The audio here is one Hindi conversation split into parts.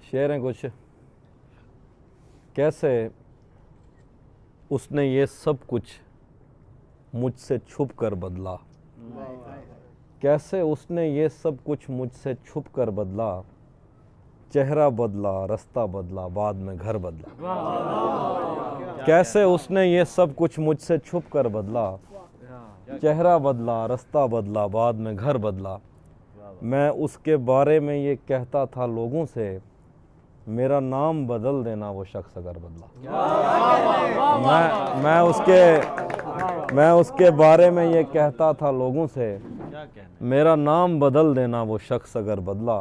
शेर हैं कुछ। कैसे उसने ये सब कुछ मुझसे छुप कर बदला, कैसे उसने ये सब कुछ मुझसे छुप कर बदला, चेहरा बदला, रास्ता बदला, बाद में घर बदला। कैसे उसने ये सब कुछ मुझसे छुप कर बदला, चेहरा बदला, रास्ता बदला, बाद में घर बदला। मैं उसके बारे में ये कहता था लोगों से, मेरा नाम बदल देना वो शख्स अगर बदला। मैं उसके बारे में ये कहता था लोगों से, मेरा नाम बदल देना वो शख्स अगर बदला।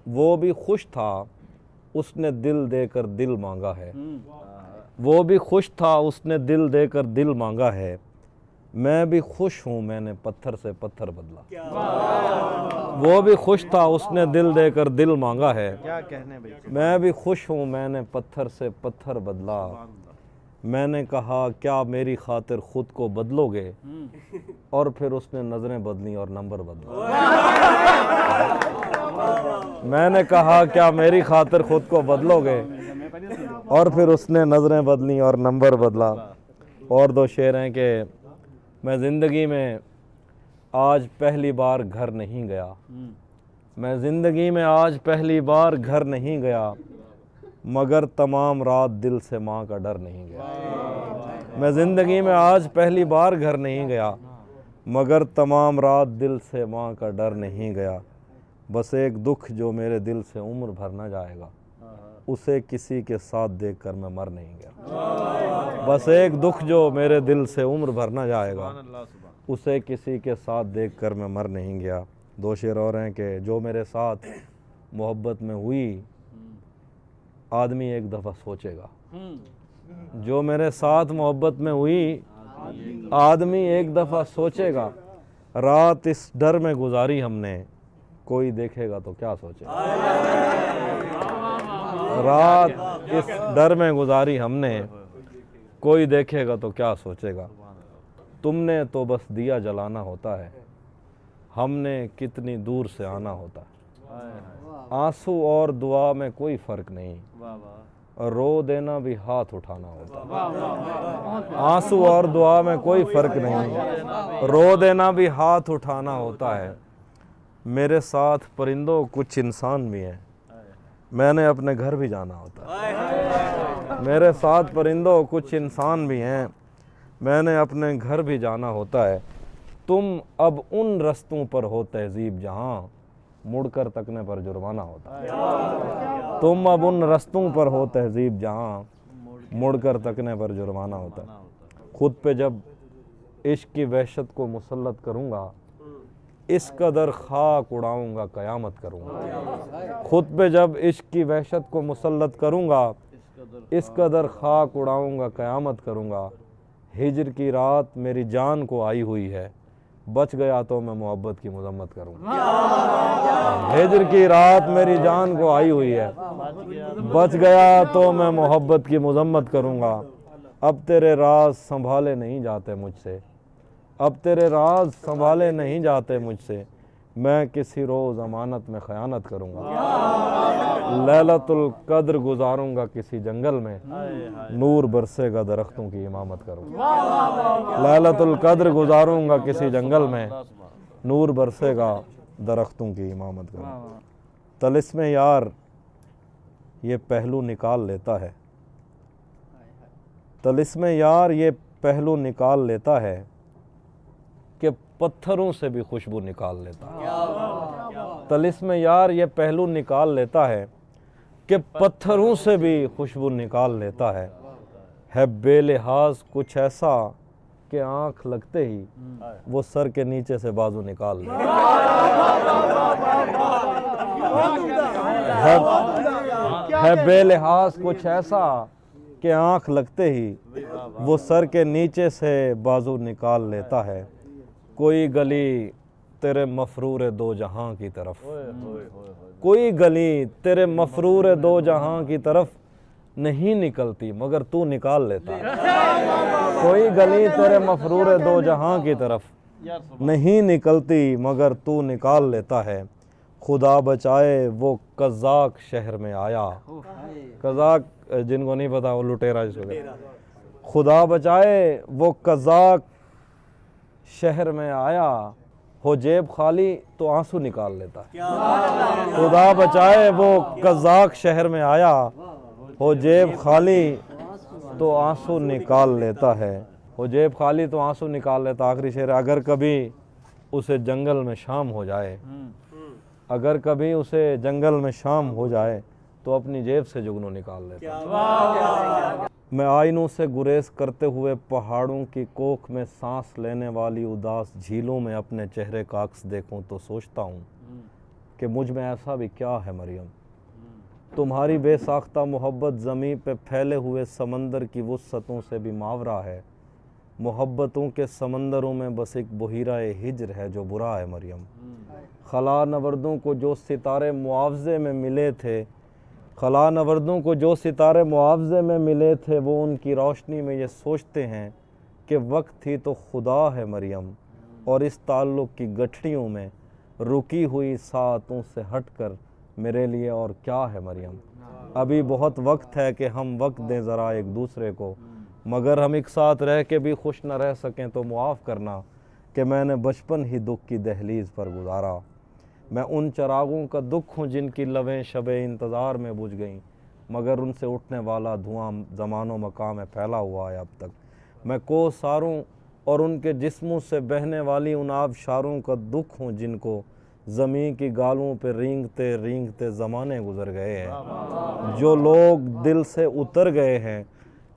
वो भी खुश था उसने दिल देकर दिल मांगा है, वो भी खुश था उसने दिल देकर दिल मांगा है। मैं भी खुश हूँ मैंने पत्थर से पत्थर बदला। वो भी खुश था उसने दिल देकर दिल मांगा है। क्या कहने भाई। मैं भी खुश हूँ मैंने पत्थर से पत्थर बदला। मैंने कहा क्या मेरी खातिर खुद को बदलोगे, और फिर उसने नजरें बदली और नंबर बदला। मैंने कहा क्या मेरी खातिर खुद को बदलोगे, और फिर उसने नजरें बदली और नंबर बदला। और दो शेर हैं कि मैं ज़िंदगी में आज पहली बार घर नहीं गया, मैं ज़िंदगी में आज पहली बार घर नहीं गया, मगर तमाम रात दिल से माँ का डर नहीं गया। मैं ज़िंदगी में आज पहली बार घर नहीं गया, मगर तमाम रात दिल से माँ का डर नहीं गया। बस एक दुख जो मेरे दिल से उम्र भर न जाएगा, उसे किसी के साथ देखकर मैं मर नहीं गया। बस एक दुख जो मेरे दिल से उम्र भर न जाएगा, उसे किसी के साथ देखकर मैं मर नहीं गया। दो शेर और हैं कि जो मेरे साथ मोहब्बत में हुई, आदमी एक दफ़ा सोचेगा। जो मेरे साथ मोहब्बत में हुई, आदमी एक दफ़ा सोचेगा। रात इस डर में गुजारी हमने, कोई देखेगा तो क्या सोचेगा। रात इस डर में गुजारी हमने, कोई देखेगा तो क्या सोचेगा। तुमने तो बस दिया जलाना होता है, हमने कितनी दूर से आना होता है। आंसू और दुआ में कोई फ़र्क नहीं, रो देना भी हाथ उठाना होता है। आंसू और दुआ में कोई फ़र्क नहीं, रो देना भी हाथ उठाना होता है। मेरे साथ परिंदों कुछ इंसान भी हैं, मैंने अपने घर भी जाना होता है। मेरे साथ परिंदों कुछ इंसान भी हैं, मैंने अपने घर भी जाना होता है। तुम अब उन रस्तों पर हो तहजीब जहाँ मुड़कर तकने पर जुर्माना होता है। तुम अब उन रस्तों पर हो तहजीब जहाँ मुड़कर तकने पर जुर्माना होता है। खुद पे जब इश्क की वहशत को मुसल्लत करूँगा, इस कदर खाक उड़ाऊँगा क़यामत करूँगा। खुद पे जब इश्क की वहशत को मुसल्लत करूँगा, इस कदर खाक उड़ाऊँगा क़यामत करूँगा। हिजर की रात मेरी जान को आई हुई है, बच गया तो मैं मोहब्बत की मजम्मत करूँगा। हिजर की रात मेरी जान को आई हुई है, बच गया तो मैं मोहब्बत की मजम्मत करूँगा। अब तेरे राज संभाले नहीं जाते मुझसे, अब तेरे राज संभाले नहीं जाते मुझसे, मैं किसी रोज़ अमानत में ख़यानत करूँगा। लैलतुल कद्र गुजारूँगा किसी जंगल में, नूर बरसेगा दरख्तों की इमामत करूँगा। लैलतुल कद्र गुजारूँगा किसी जंगल में, नूर बरसेगा दरख्तों की इमामत करूँगा। तलिस्मे यार ये पहलू निकाल लेता है, तलिस्मे यार ये पहलू निकाल लेता है कि पत्थरों से भी खुशबू निकाल लेता है। तलिस्मे यार ये पहलू निकाल लेता है कि पत्थरों से भी खुशबू निकाल लेता है बेलिहाज कुछ ऐसा कि आँख लगते ही वो सर के नीचे से बाजू निकाल लेता है बेलिहाज कुछ ऐसा कि आँख लगते ही वो सर के नीचे से बाजू निकाल लेता है। कोई गली तेरे मफरूर दो जहां की तरफ, कोई गली तेरे मफरूर दो जहां की तरफ नहीं निकलती मगर तू निकाल लेता है। कोई गली तेरे मफरूर दो जहां की तरफ नहीं निकलती मगर तू निकाल लेता है। खुदा बचाए वो कज़ाक शहर में आया। कज़ाक जिनको नहीं पता वो लुटेरा जिसको कहते हैं। खुदा बचाए वो कज़ाक शहर में आया, हो जेब खाली तो आंसू निकाल लेता है। खुदा बचाए वो कज़ाक शहर में आया, हो जेब खाली तो आंसू निकाल लेता है। हो जेब खाली तो आंसू निकाल लेता। आखिरी शेर, अगर कभी उसे जंगल में शाम हो जाए, अगर कभी उसे जंगल में शाम हो जाए तो अपनी जेब से जुगनू निकाल लेता। मैं आइनों से गुरेज करते हुए पहाड़ों की कोख में सांस लेने वाली उदास झीलों में अपने चेहरे का अक्स देखूं तो सोचता हूँ कि मुझ में ऐसा भी क्या है मरियम। तुम्हारी बेसाख्ता मोहब्बत ज़मीं पे फैले हुए समंदर की वुस्सतों से भी मावरा है। मोहब्बतों के समंदरों में बस एक बहिरा-ए हिज्र है जो बुरा है मरियम। खला नवर्दों को जो सितारे मुआवजे में मिले थे, खला नवर्दों को जो सितारे मुआवजे में मिले थे, वो उनकी रोशनी में ये सोचते हैं कि वक्त थी तो खुदा है मरियम। और इस ताल्लुक़ की गठड़ियों में रुकी हुई सातों से हटकर मेरे लिए और क्या है मरियम। अभी बहुत वक्त है कि हम वक्त दें ज़रा एक दूसरे को, मगर हम एक साथ रह के भी खुश न रह सकें तो मुआफ़ करना कि मैंने बचपन ही दुख की दहलीज़ पर गुजारा। मैं उन चरागों का दुख हूँ जिनकी लवें शबे इंतज़ार में बुझ गईं, मगर उनसे उठने वाला धुआं ज़मानो मकाम में फैला हुआ है अब तक। मैं कोसारों और उनके जिस्मों से बहने वाली उन आबशारों का दुख हूँ जिनको ज़मीं की गालों पे रेंगते रेंगते ज़माने गुज़र गए हैं। जो लोग दिल से उतर गए हैं,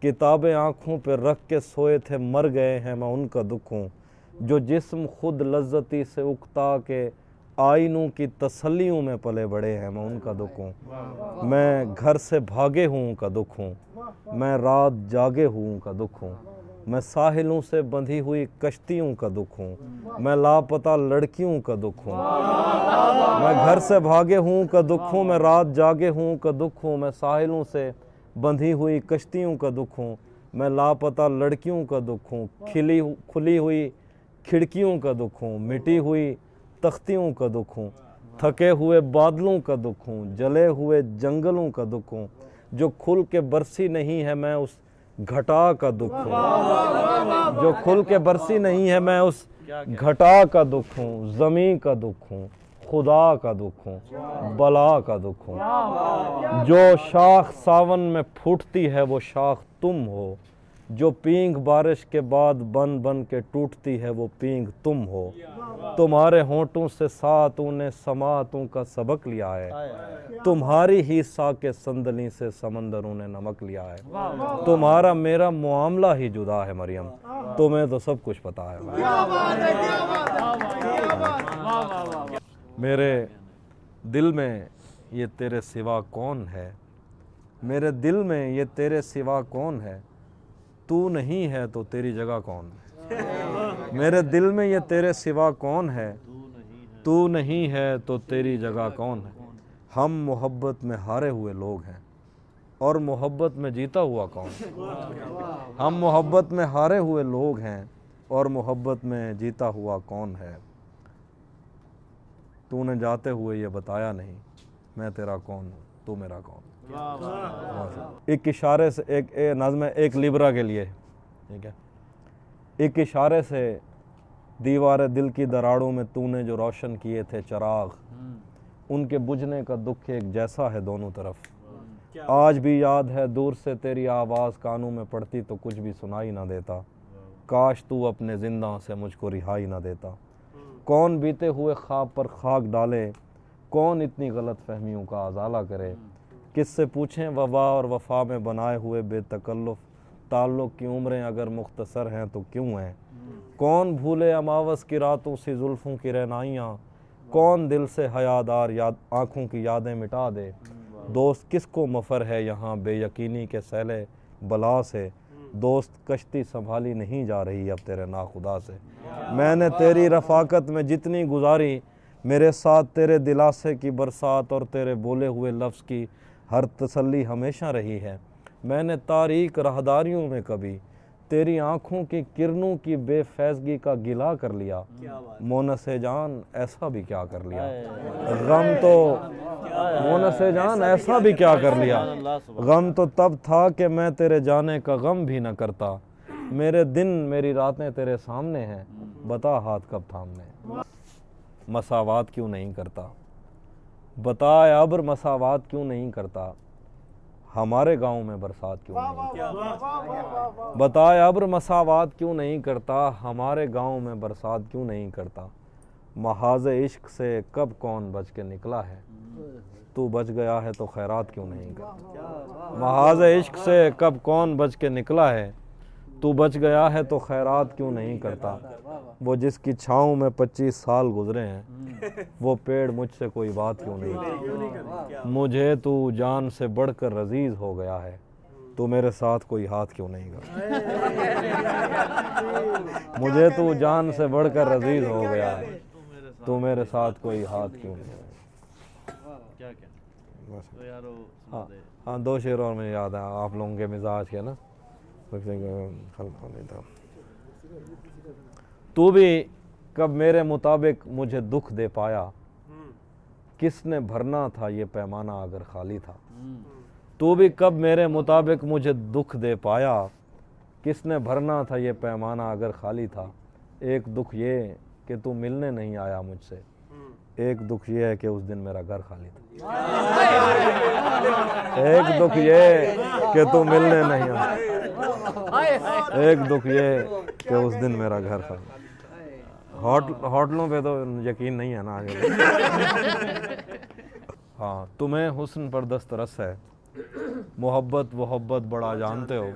किताबें आँखों पे रख के सोए थे मर गए हैं, मैं उनका दुख हूँ। जो जिस्म खुद लज्जती से उकता के आइनों की तसल्लियों में पले बड़े हैं, मैं उनका दुख हूँ। मैं घर से भागे हूँ उनका दुख हूँ, मैं रात जागे हूँ उनका दुख हूँ। मैं साहिलों से बंधी हुई कश्तियों का दुख हूँ, मैं लापता लड़कियों का दुख हूँ। मैं घर से भागे हूँ का दुख हूँ, मैं रात जागे हूँ का दुख हूँ। मैं साहिलों से बंधी हुई कश्तियों का दुख हूँ, मैं लापता लड़कियों का दुख हूँ। खुली हुई खिड़कियों का दुख हूँ, मिटी हुई तख्तियों का दुख हूँ। थके हुए बादलों का दुख हूँ, जले हुए जंगलों का दुख हूँ। जो खुल के बरसी नहीं है मैं उस घटा का दुख हूँ। जो खुल के बरसी नहीं है मैं उस घटा का दुख हूँ। ज़मीं का दुख हूँ, खुदा का दुख हूँ, बला का दुख हूँ। जो शाख सावन में फूटती है वो शाख तुम हो, जो पींग बारिश के बाद बन बन के टूटती है वो पींग तुम हो। तुम्हारे होंठों से सातों ने समातों का सबक लिया है, तुम्हारी ही साके संदली से समंदरों ने नमक लिया है। तुम्हारा मेरा मामला ही जुदा है मरियम, तुम्हें तो सब कुछ पता है। मेरे दिल में ये तेरे सिवा कौन है, मेरे दिल में ये तेरे सिवा कौन है। तू नहीं है तो तेरी जगह कौन है। मेरे दिल में ये तेरे सिवा कौन है, तू नहीं है तो तेरी जगह कौन है। हम मोहब्बत में हारे हुए लोग हैं और मोहब्बत में जीता हुआ कौन। हम मोहब्बत में हारे हुए लोग हैं और मोहब्बत में जीता हुआ कौन है। तूने जाते हुए ये बताया नहीं, मैं तेरा कौन हूँ, तू मेरा कौन। एक इशारे से एक नज़्म है एक लिब्रा के लिए, ठीक है। एक इशारे से दीवार दिल की दरारों में तूने जो रोशन किए थे चिराग, उनके बुझने का दुख एक जैसा है दोनों तरफ। आज भी याद है दूर से तेरी आवाज़ कानों में पड़ती तो कुछ भी सुनाई ना देता। काश तू अपने जिंदा से मुझको रिहाई ना देता। कौन बीते हुए ख्वाब पर खाक डाले, कौन इतनी गलत फहमियों का अजाला करे। किससे पूछें वफा और वफा में बनाए हुए बेतकल्लुफ़ ताल्लुक़ की उम्रें अगर मुख्तसर हैं तो क्यों हैं। कौन भूले अमावस की रातों सी जुल्फ़ों की रहनाइयाँ, कौन दिल से हयादार याद आँखों की यादें मिटा दे। दोस्त किसको मफ़र है यहाँ बेयकीनी के सैले बला से। दोस्त कश्ती संभाली नहीं जा रही अब तेरे नाखुदा से। मैंने तेरी रफ़ाकत में जितनी गुजारी, मेरे साथ तेरे दिलासे की बरसात और तेरे बोले हुए लफ्ज़ की हर तसल्ली हमेशा रही है। मैंने तारीक राहदारियों में कभी तेरी आंखों की किरणों की बेफैजगी का गिला कर लिया, मोनसे जान ऐसा भी क्या कर लिया। गम तो मोनसे जान ऐसा भी क्या कर लिया। गम तो तब था कि मैं तेरे जाने का गम भी न करता। मेरे दिन मेरी रातें तेरे सामने हैं, बता हाथ कब थामने। मसावात क्यों नहीं करता, बता अब्र मसावात क्यों नहीं करता। हमारे गांव में बरसात क्यों नहीं करता। बता अब्र मसावात क्यों नहीं करता, हमारे गांव में बरसात क्यों नहीं करता। महाज इश्क से कब कौन बच के निकला है, तू बच गया है तो खैरात क्यों नहीं करता। महाज इश्क से कब कौन बच के निकला है, तू बच गया है तो खैरात क्यों नहीं करता। वो जिसकी छाँव में 25 साल गुजरे हैं, वो पेड़ मुझसे कोई बात क्यों नहीं करता। मुझे तू जान से बढ़कर अजीज हो गया है, तू मेरे साथ कोई हाथ क्यों नहीं करता। मुझे तू जान से बढ़कर अजीज हो गया है, तू मेरे साथ कोई हाथ क्यों नहीं करता। क्या तो यार हाँ हाँ, 2 शेर और मुझे याद है आप लोगों के मिजाज के ना। तू भी कब मेरे मुताबिक मुझे दुख दे पाया, किसने भरना था ये पैमाना अगर खाली था। तू भी कब मेरे मुताबिक मुझे दुख दे पाया, किसने भरना था ये पैमाना अगर खाली था। एक दुख ये कि तू मिलने नहीं आया मुझसे, एक दुख ये है कि उस दिन मेरा घर खाली था। एक दुख ये कि तू मिलने नहीं आया, एक दुख ये कि उस दिन मेरा घर खाली। होटलों पे तो यकीन नहीं है ना आगे। हाँ, तुम्हें हुस्न पर दस्तरस है, मोहब्बत वोहब्बत बड़ा जानते हो,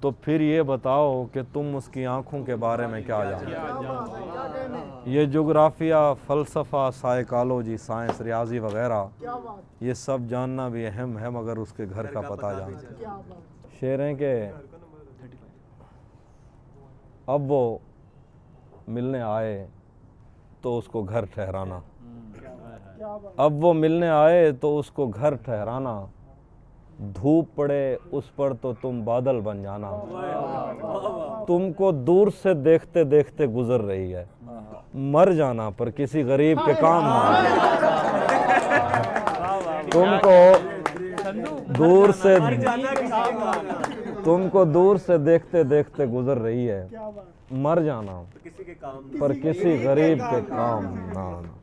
तो फिर ये बताओ कि तुम उसकी आंखों के बारे में क्या जानते हो। ये जोग्राफिया, फ़लसफ़ा, साइकोलॉजी, साइंस, रियाजी वगैरह ये सब जानना भी अहम है, मगर उसके घर का पता जानते हैं। शेर हैं कि अब वो मिलने आए तो उसको घर ठहराना, अब वो मिलने आए तो उसको घर ठहराना। धूप पड़े उस पर तो तुम बादल बन जाना, तुमको दूर से देखते देखते गुजर रही है। मर जाना पर किसी गरीब के काम ना आए। तुमको दूर से देखते देखते गुजर रही है, मर जाना पर किसी गरीब के काम ना आना।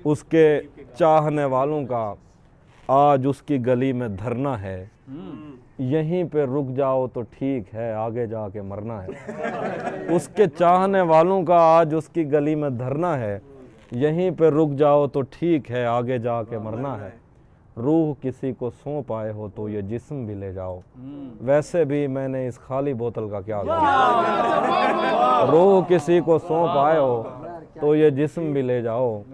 उसके चाहने वालों का आज उसकी गली में धरना है, यहीं पे रुक जाओ तो ठीक है, आगे जाके मरना है। उसके चाहने वालों का आज उसकी गली में धरना है, यहीं पे रुक जाओ तो ठीक है, आगे जाके मरना है। रूह किसी को सौंप आए हो तो ये जिस्म भी ले जाओ, वैसे भी मैंने इस खाली बोतल का क्या करना। रूह किसी को सौंप आए हो तो ये जिस्म भी ले जाओ,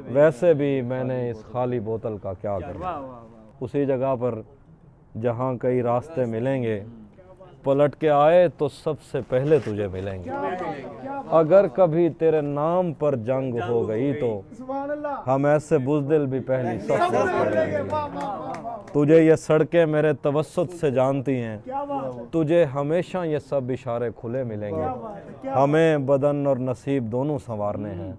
वैसे भी मैंने इस खाली बोतल का क्या करना। उसी जगह पर जहाँ कई रास्ते मिलेंगे, पलट के आए तो सबसे पहले तुझे मिलेंगे। अगर कभी तेरे नाम पर जंग हो गई तो हम ऐसे बुज़दिल भी पहली सफ में मिलेंगे। तुझे ये सड़कें मेरे तवस्सुत से जानती हैं, तुझे हमेशा ये सब इशारे खुले मिलेंगे। हमें बदन और नसीब दोनों संवारने हैं,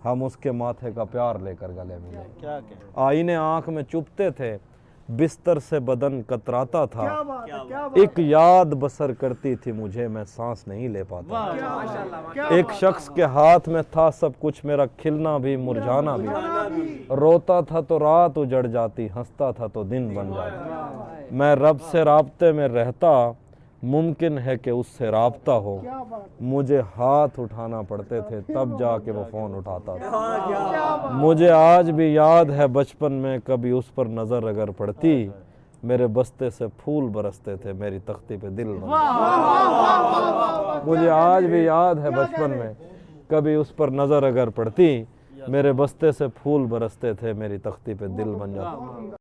हम उसके माथे का प्यार लेकर गले मिलेंगे। आईने आँख में चुभते थे, बिस्तर से बदन कतराता था, एक याद बसर करती थी मुझे, मैं सांस नहीं ले पाता। एक शख्स के हाथ में था सब कुछ, मेरा खिलना भी मुरझाना भी। रोता था तो रात उजड़ जाती, हंसता था तो दिन बन जाता। मैं रब से राब्ते में रहता, मुमकिन है कि उससे राब्ता हो। मुझे हाथ उठाना पड़ते थे तब जाके वो फ़ोन उठाता था। मुझे आज भी याद है बचपन में कभी उस पर नज़र अगर पड़ती, मेरे बस्ते से फूल बरसते थे, मेरी तख्ती पे दिल बन जाता। मुझे आज भी याद है बचपन में कभी उस पर नज़र अगर पड़ती, मेरे बस्ते से फूल बरसते थे, मेरी तख्ती पे दिल बन जाता।